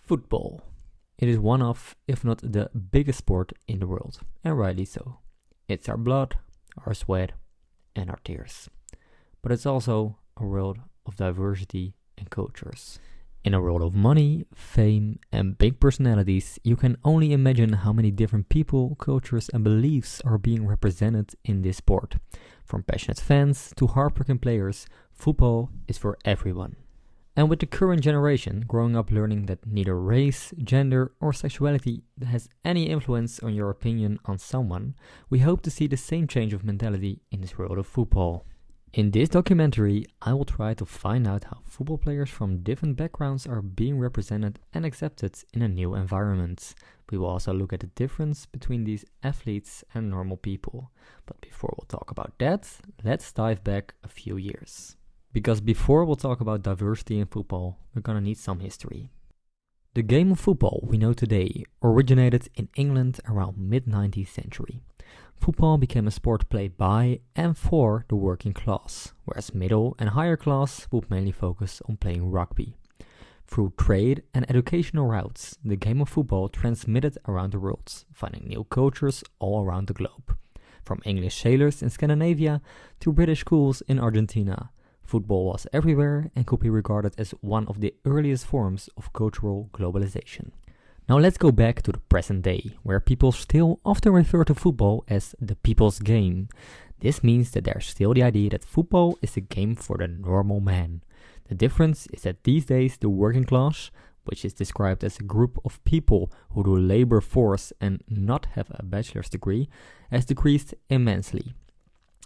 Football. It is one of, if not the biggest sport in the world, and rightly so. It's our blood, our sweat, and our tears. But it's also a world of diversity and cultures. In a world of money, fame, and big personalities, you can only imagine how many different people, cultures, and beliefs are being represented in this sport. From passionate fans to hardworking players, football is for everyone. And with the current generation growing up learning that neither race, gender, or sexuality has any influence on your opinion on someone, we hope to see the same change of mentality in this world of football. In this documentary, I will try to find out how football players from different backgrounds are being represented and accepted in a new environment. We will also look at the difference between these athletes and normal people. But before we'll talk about that, let's dive back a few years. Because before we'll talk about diversity in football, we're gonna need some history. The game of football we know today originated in England around mid-19th century. Football became a sport played by and for the working class, whereas middle and higher class would mainly focus on playing rugby. Through trade and educational routes, the game of football transmitted around the world, finding new cultures all around the globe. From English sailors in Scandinavia to British schools in Argentina, football was everywhere and could be regarded as one of the earliest forms of cultural globalization. Now let's go back to the present day, where people still often refer to football as the people's game. This means that there's still the idea that football is a game for the normal man. The difference is that these days the working class, which is described as a group of people who do labor force and not have a bachelor's degree, has decreased immensely.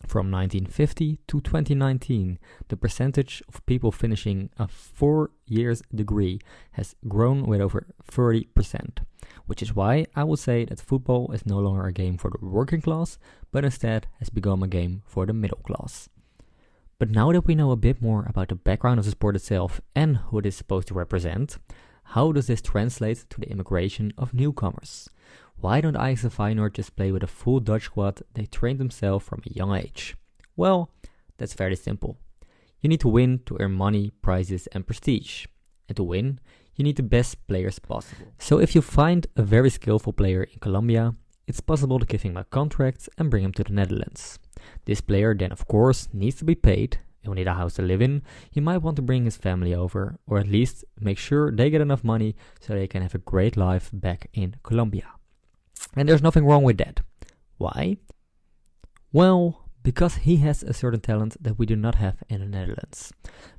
From 1950 to 2019, the percentage of people finishing a 4 years degree has grown with over 30%, which is why I would say that football is no longer a game for the working class, but instead has become a game for the middle class. But now that we know a bit more about the background of the sport itself and who it is supposed to represent, how does this translate to the immigration of newcomers? Why don't Ajax and Feyenoord just play with a full Dutch squad they trained themselves from a young age? Well, that's very simple. You need to win to earn money, prizes and prestige. And to win, you need the best players possible. So if you find a very skillful player in Colombia, it's possible to give him a contract and bring him to the Netherlands. This player then of course needs to be paid. He'll need a house to live in. He might want to bring his family over, or at least make sure they get enough money so they can have a great life back in Colombia. And there's nothing wrong with that. Why? Well, because he has a certain talent that we do not have in the Netherlands.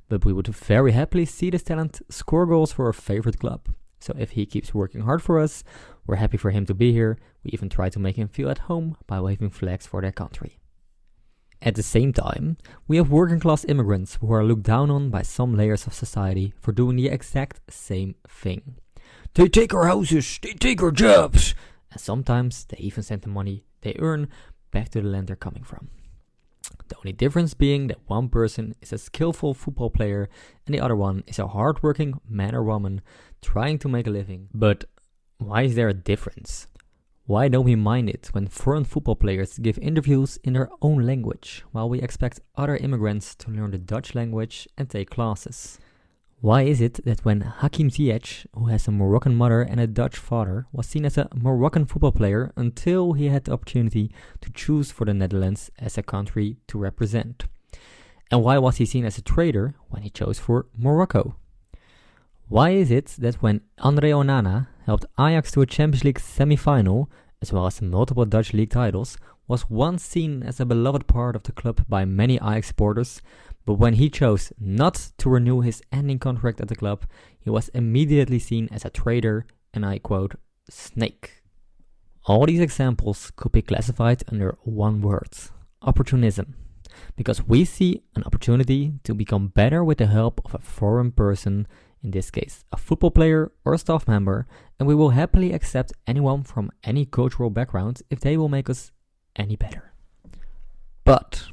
But we would very happily see this talent score goals for our favorite club. So if he keeps working hard for us, we're happy for him to be here. We even try to make him feel at home by waving flags for their country. At the same time, we have working class immigrants who are looked down on by some layers of society for doing the exact same thing. They take our houses, they take our jobs, and sometimes they even send the money they earn back to the land they're coming from. The only difference being that one person is a skillful football player and the other one is a hardworking man or woman trying to make a living. But why is there a difference? Why don't we mind it when foreign football players give interviews in their own language, while we expect other immigrants to learn the Dutch language and take classes? Why is it that when Hakim Ziyech, who has a Moroccan mother and a Dutch father, was seen as a Moroccan football player until he had the opportunity to choose for the Netherlands as a country to represent? And why was he seen as a traitor when he chose for Morocco? Why is it that when Andre Onana helped Ajax to a Champions League semi-final, as well as multiple Dutch league titles, was once seen as a beloved part of the club by many Ajax supporters, but when he chose not to renew his ending contract at the club, he was immediately seen as a traitor and, I quote, snake. All these examples could be classified under one word: opportunism. Because we see an opportunity to become better with the help of a foreign person, in this case a football player or a staff member, and we will happily accept anyone from any cultural background if they will make us any better. But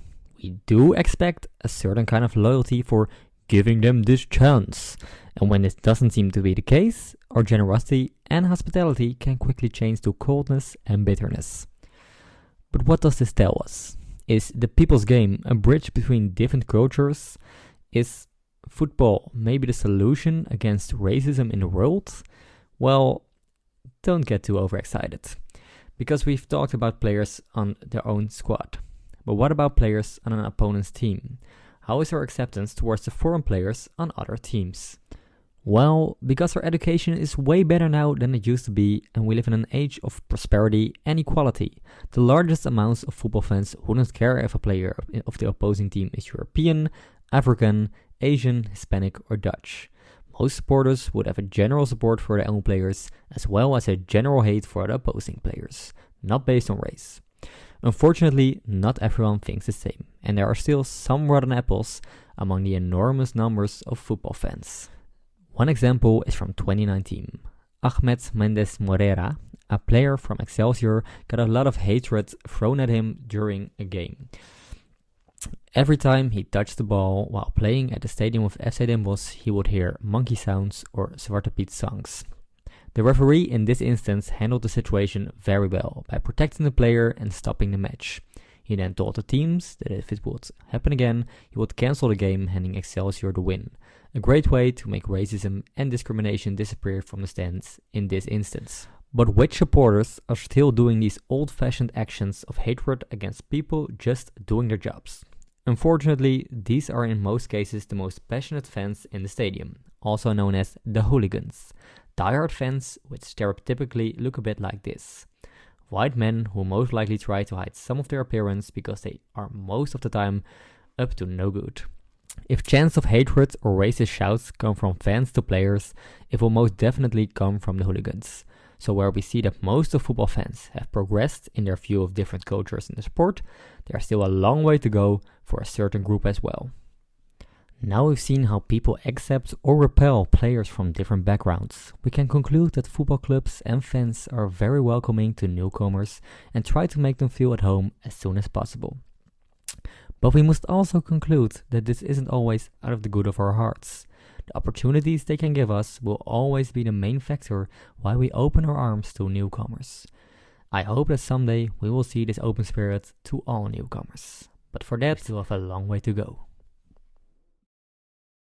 we do expect a certain kind of loyalty for giving them this chance, and when this doesn't seem to be the case, our generosity and hospitality can quickly change to coldness and bitterness. But what does this tell us? Is the people's game a bridge between different cultures? Is football maybe the solution against racism in the world? Well, don't get too overexcited, because we've talked about players on their own squad. But what about players on an opponent's team? How is our acceptance towards the foreign players on other teams? Well, because our education is way better now than it used to be, and we live in an age of prosperity and equality, the largest amounts of football fans wouldn't care if a player of the opposing team is European, African, Asian, Hispanic, or Dutch. Most supporters would have a general support for their own players, as well as a general hate for the opposing players, not based on race. Unfortunately, not everyone thinks the same, and there are still some rotten apples among the enormous numbers of football fans. One example is from 2019. Ahmed Mendes Morera, a player from Excelsior, got a lot of hatred thrown at him during a game. Every time he touched the ball while playing at the stadium of FC Den Bosch, he would hear monkey sounds or Zwarte Piet songs. The referee in this instance handled the situation very well by protecting the player and stopping the match. He then told the teams that if it would happen again, he would cancel the game, handing Excelsior the win. A great way to make racism and discrimination disappear from the stands in this instance. But which supporters are still doing these old-fashioned actions of hatred against people just doing their jobs? Unfortunately, these are in most cases the most passionate fans in the stadium, also known as the hooligans. Diehard fans, which stereotypically look a bit like this. White men who most likely try to hide some of their appearance because they are most of the time up to no good. If chants of hatred or racist shouts come from fans to players, it will most definitely come from the hooligans. So where we see that most of football fans have progressed in their view of different cultures in the sport, there's still a long way to go for a certain group as well. Now we've seen how people accept or repel players from different backgrounds. We can conclude that football clubs and fans are very welcoming to newcomers and try to make them feel at home as soon as possible. But we must also conclude that this isn't always out of the good of our hearts. The opportunities they can give us will always be the main factor why we open our arms to newcomers. I hope that someday we will see this open spirit to all newcomers. But for that, we still have a long way to go.